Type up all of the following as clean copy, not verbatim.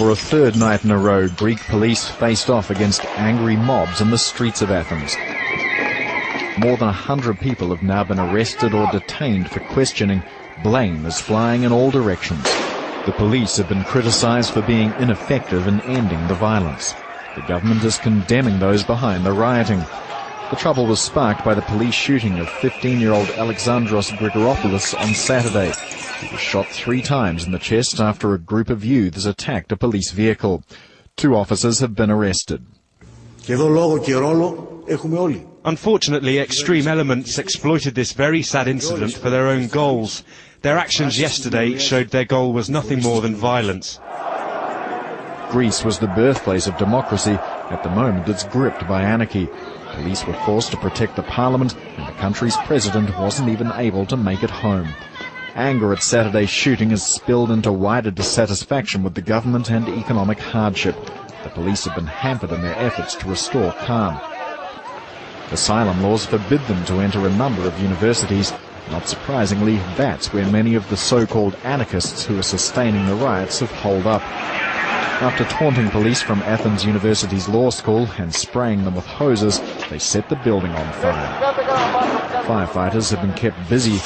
For a third night in a row, Greek police faced off against angry mobs in the streets of Athens. More than 100 people have now been arrested or detained for questioning. Blame is flying in all directions. The police have been criticised for being ineffective in ending the violence. The government is condemning those behind the rioting. The trouble was sparked by the police shooting of 15-year-old Alexandros Grigoropoulos on Saturday. He was shot 3 times in the chest after a group of youths attacked a police vehicle. 2 officers have been arrested. Unfortunately, extreme elements exploited this very sad incident for their own goals. Their actions yesterday showed their goal was nothing more than violence. Greece was the birthplace of democracy. At the moment, it's gripped by anarchy. Police were forced to protect the parliament, and the country's president wasn't even able to make it home. Anger at Saturday's shooting has spilled into wider dissatisfaction with the government and economic hardship. The police have been hampered in their efforts to restore calm. Asylum laws forbid them to enter a number of universities. Not surprisingly, that's where many of the so-called anarchists who are sustaining the riots have holed up. After taunting police from Athens University's law school and spraying them with hoses, they set the building on fire. Firefighters have been kept busy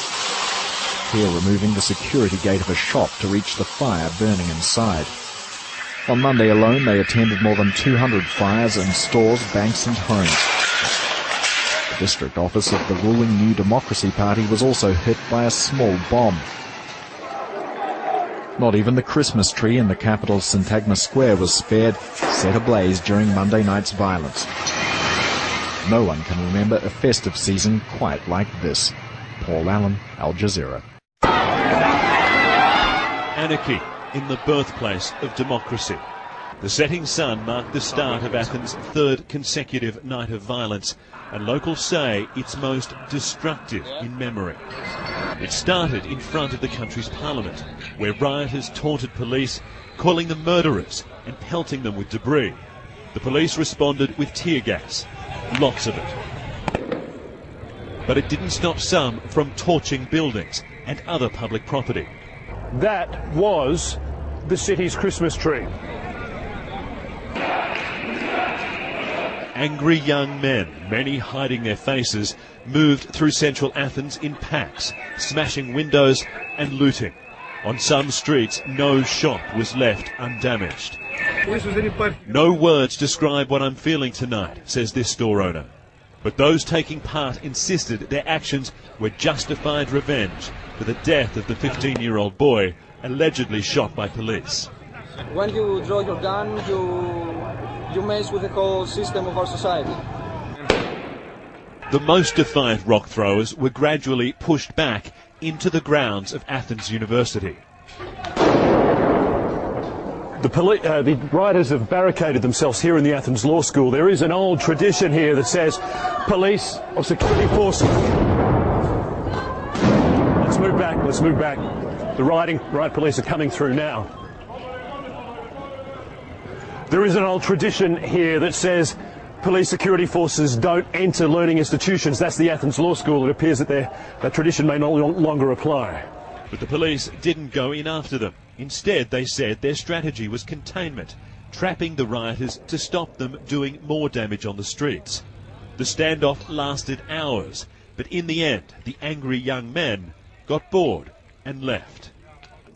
here removing the security gate of a shop to reach the fire burning inside. On Monday alone, they attended more than 200 fires in stores, banks and homes. The district office of the ruling New Democracy Party was also hit by a small bomb. Not even the Christmas tree in the capital's Syntagma Square was spared, set ablaze during Monday night's violence. No one can remember a festive season quite like this. Paul Allen, Al Jazeera. Anarchy in the birthplace of democracy. The setting sun marked the start of Athens' 3rd consecutive night of violence, and locals say it's most destructive in memory. It started in front of the country's parliament, where rioters taunted police, calling them murderers and pelting them with debris. The police responded with tear gas, lots of it. But it didn't stop some from torching buildings and other public property. That was the city's Christmas tree. Angry young men, many hiding their faces, moved through central Athens in packs, smashing windows and looting. On some streets, no shop was left undamaged. No words describe what I'm feeling tonight, says this store owner. But those taking part insisted their actions were justified revenge for the death of the 15-year-old boy allegedly shot by police. When you draw your gun, you mess with the whole system of our society. The most defiant rock throwers were gradually pushed back into the grounds of Athens University. The rioters have barricaded themselves here in the Athens Law School. There is an old tradition here that says police or security forces. Let's move back. The riot police are coming through now. There is an old tradition here that says police security forces don't enter learning institutions. That's the Athens Law School. It appears that that tradition may no longer apply. But the police didn't go in after them. Instead, they said their strategy was containment, trapping the rioters to stop them doing more damage on the streets. The standoff lasted hours, but in the end, the angry young men got bored and left.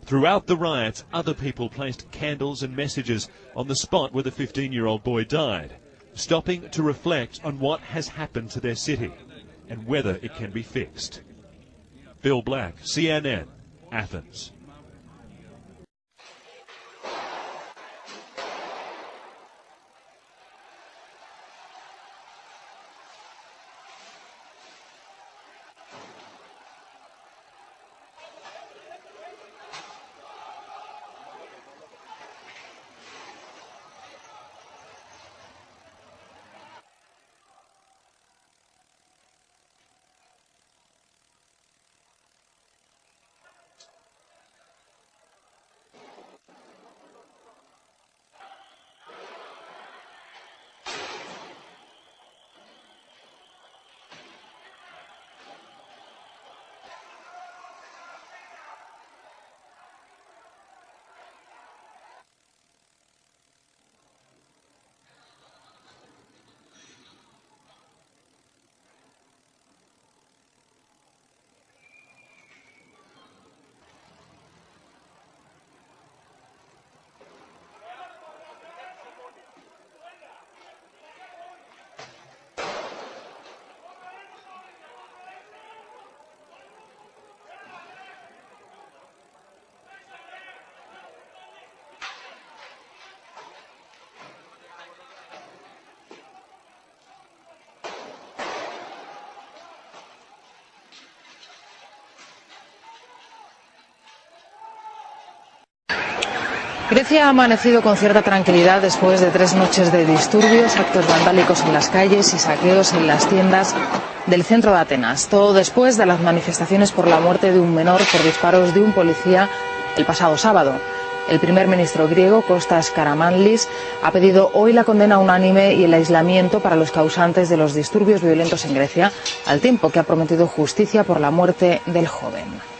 Throughout the riots, other people placed candles and messages on the spot where the 15-year-old boy died, stopping to reflect on what has happened to their city and whether it can be fixed. Bill Black, CNN, Athens. Grecia ha amanecido con cierta tranquilidad después de 3 noches de disturbios, actos vandálicos en las calles y saqueos en las tiendas del centro de Atenas. Todo después de las manifestaciones por la muerte de un menor por disparos de un policía el pasado sábado. El primer ministro griego, Kostas Karamanlis, ha pedido hoy la condena unánime y el aislamiento para los causantes de los disturbios violentos en Grecia, al tiempo que ha prometido justicia por la muerte del joven.